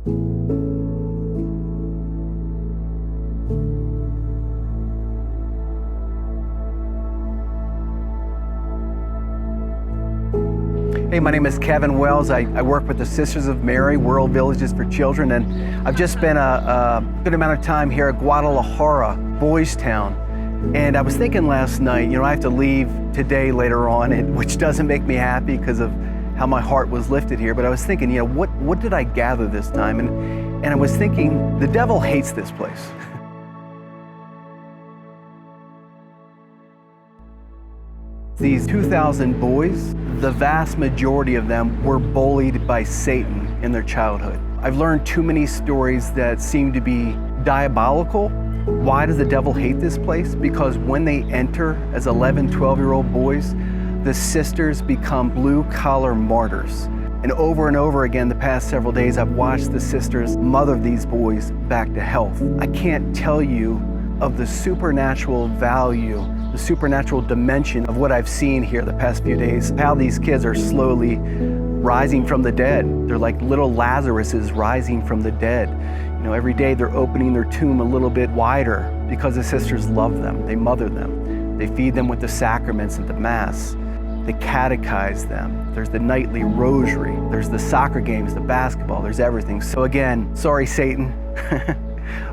Hey, my name is Kevin Wells. I work with the Sisters of Mary, World Villages for Children, and I've just spent a good amount of time here at Guadalajara, Boystown. And I was thinking last night, I have to leave today later on, which doesn't make me happy because of how my heart was lifted here. But I was thinking, what did I gather this time? And I was thinking, the devil hates this place. These 2,000 boys, the vast majority of them were bullied by Satan in their childhood. I've learned too many stories that seem to be diabolical. Why does the devil hate this place? Because when they enter as 11, 12-year-old boys, the sisters become blue-collar martyrs. And over again, the past several days, I've watched the sisters mother these boys back to health. I can't tell you of the supernatural value, the supernatural dimension of what I've seen here the past few days, how these kids are slowly rising from the dead. They're like little Lazaruses rising from the dead. Every day they're opening their tomb a little bit wider because the sisters love them, they mother them. They feed them with the sacraments at the Mass. They catechize them. There's the nightly rosary. There's the soccer games, the basketball, there's everything. So again, sorry Satan,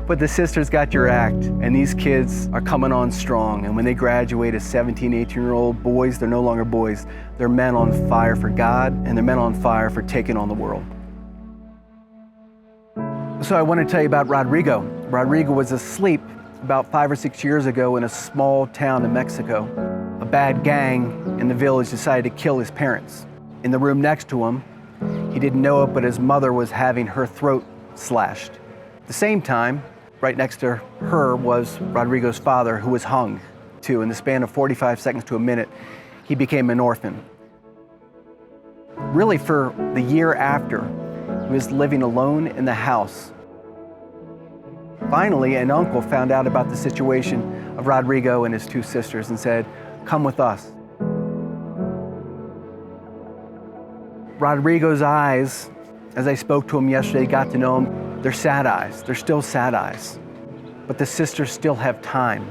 but the sisters got your act, and these kids are coming on strong. And when they graduate as 17, 18-year-old boys, they're no longer boys. They're men on fire for God, and they're men on fire for taking on the world. So I want to tell you about Rodrigo. Rodrigo was asleep about 5 or 6 years ago in a small town in Mexico. A bad gang in the village decided to kill his parents. In the room next to him, he didn't know it, but his mother was having her throat slashed. At the same time, right next to her was Rodrigo's father, who was hung too. In the span of 45 seconds to a minute, he became an orphan. Really, for the year after, he was living alone in the house. Finally, an uncle found out about the situation of Rodrigo and his two sisters and said, "Come with us." Rodrigo's eyes, as I spoke to him yesterday, got to know him, they're sad eyes. They're still sad eyes. But the sisters still have time.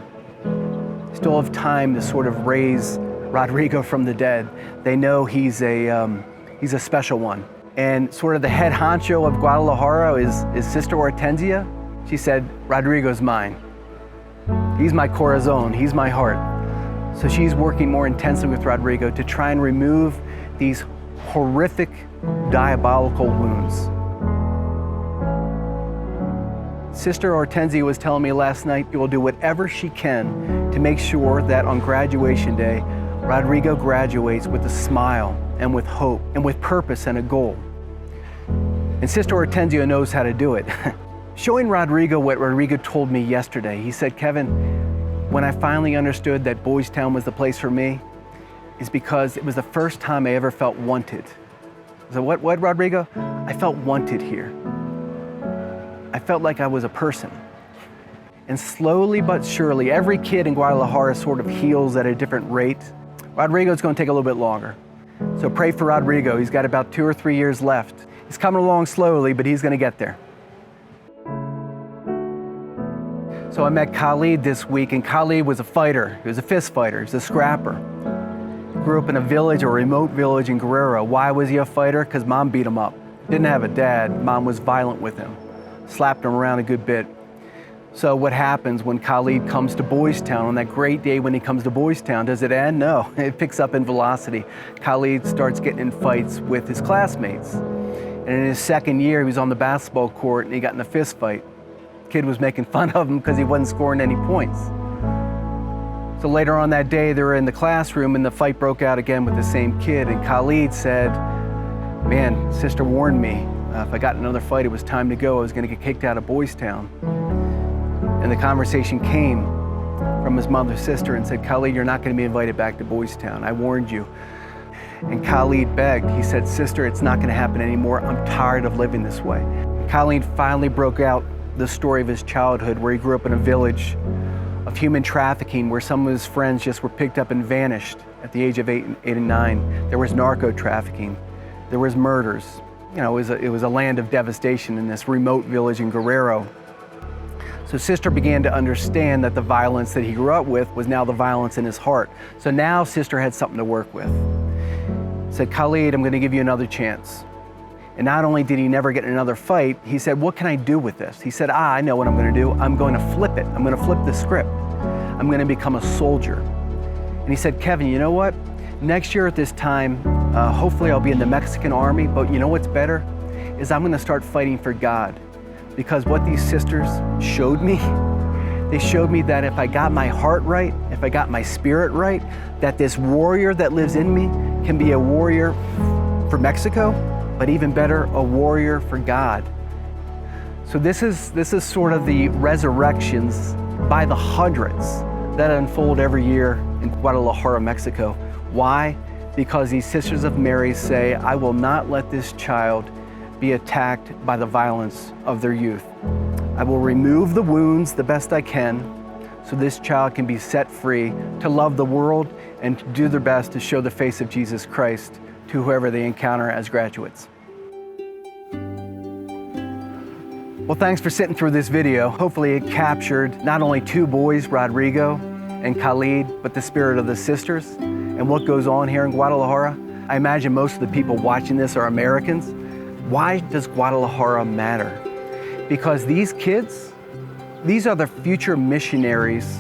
Still have time to sort of raise Rodrigo from the dead. They know he's a special one. And sort of the head honcho of Guadalajara is Sister Hortensia. She said, "Rodrigo's mine. He's my corazon, he's my heart." So she's working more intensely with Rodrigo to try and remove these horrific, diabolical wounds. Sister Hortensia was telling me last night she will do whatever she can to make sure that on graduation day, Rodrigo graduates with a smile and with hope and with purpose and a goal. And Sister Hortensia knows how to do it. Showing Rodrigo what Rodrigo told me yesterday, he said, "Kevin, when I finally understood that Boystown was the place for me, is because it was the first time I ever felt wanted." I said, what, Rodrigo? "I felt wanted here. I felt like I was a person." And slowly but surely, every kid in Guadalajara sort of heals at a different rate. Rodrigo's going to take a little bit longer. So pray for Rodrigo. He's got about 2 or 3 years left. He's coming along slowly, but he's going to get there. So I met Khalid this week, and Khalid was a fighter. He was a fist fighter. He was a scrapper. Grew up in a village, a remote village in Guerrero. Why was he a fighter? Because Mom beat him up. Didn't have a dad. Mom was violent with him. Slapped him around a good bit. So what happens when Khalid comes to Boystown, on that great day when he comes to Boystown, does it end? No, it picks up in velocity. Khalid starts getting in fights with his classmates. And in his second year, he was on the basketball court and he got in a fist fight. Kid was making fun of him because he wasn't scoring any points. So later on that day, they were in the classroom and the fight broke out again with the same kid. And Khalid said, "Man, sister warned me. If I got in another fight, it was time to go. I was going to get kicked out of Boystown." And the conversation came from his mother's sister and said, "Khalid, you're not going to be invited back to Boystown. I warned you." And Khalid begged. He said, "Sister, it's not going to happen anymore. I'm tired of living this way." And Khalid finally broke out the story of his childhood, where he grew up in a village of human trafficking, where some of his friends just were picked up and vanished at the age of 8 and 9. There was narco trafficking. There was murders. it was a land of devastation in this remote village in Guerrero. So Sister began to understand that the violence that he grew up with was now the violence in his heart. So now Sister had something to work with. Said, Khalid, I'm going to give you another chance. And not only did he never get in another fight, he said, what can I do with this? He said, I know what I'm going to do. I'm going to flip it. I'm going to flip the script. I'm going to become a soldier. And he said, Kevin, you know what? Next year at this time, hopefully I'll be in the Mexican army, but you know what's better? Is I'm going to start fighting for God. Because what these sisters showed me, they showed me that if I got my heart right, if I got my spirit right, that this warrior that lives in me can be a warrior for Mexico, but even better, a warrior for God. So this is sort of the resurrections by the hundreds that unfold every year in Guadalajara, Mexico. Why? Because these Sisters of Mary say, I will not let this child be attacked by the violence of their youth. I will remove the wounds the best I can so this child can be set free to love the world and to do their best to show the face of Jesus Christ to whoever they encounter as graduates. Well, thanks for sitting through this video. Hopefully it captured not only two boys, Rodrigo and Khalid, but the spirit of the sisters and what goes on here in Guadalajara. I imagine most of the people watching this are Americans. Why does Guadalajara matter? Because these kids, these are the future missionaries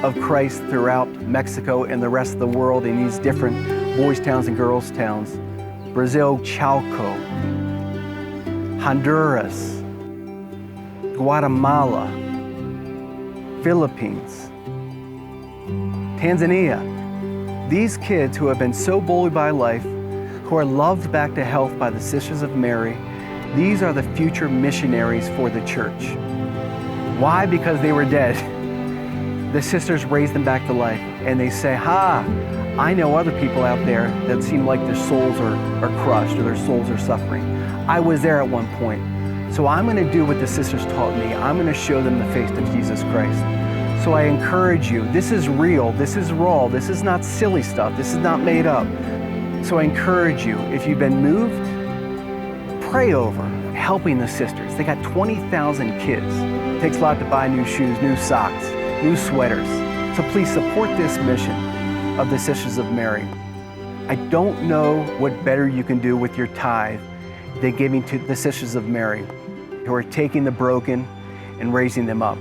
of Christ throughout Mexico and the rest of the world in these different boys' towns and girls' towns. Brazil, Chalco, Honduras, Guatemala, Philippines, Tanzania. These kids who have been so bullied by life, who are loved back to health by the Sisters of Mary, these are the future missionaries for the church. Why? Because they were dead. The sisters raised them back to life, and they say, I know other people out there that seem like their souls are crushed or their souls are suffering. I was there at one point. So I'm going to do what the sisters taught me. I'm going to show them the face of Jesus Christ. So I encourage you, this is real, this is raw, this is not silly stuff, this is not made up. So I encourage you, if you've been moved, pray over helping the sisters. They got 20,000 kids. It takes a lot to buy new shoes, new socks, new sweaters. So please support this mission of the Sisters of Mary. I don't know what better you can do with your tithe than giving to the Sisters of Mary, who are taking the broken and raising them up.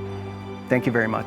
Thank you very much.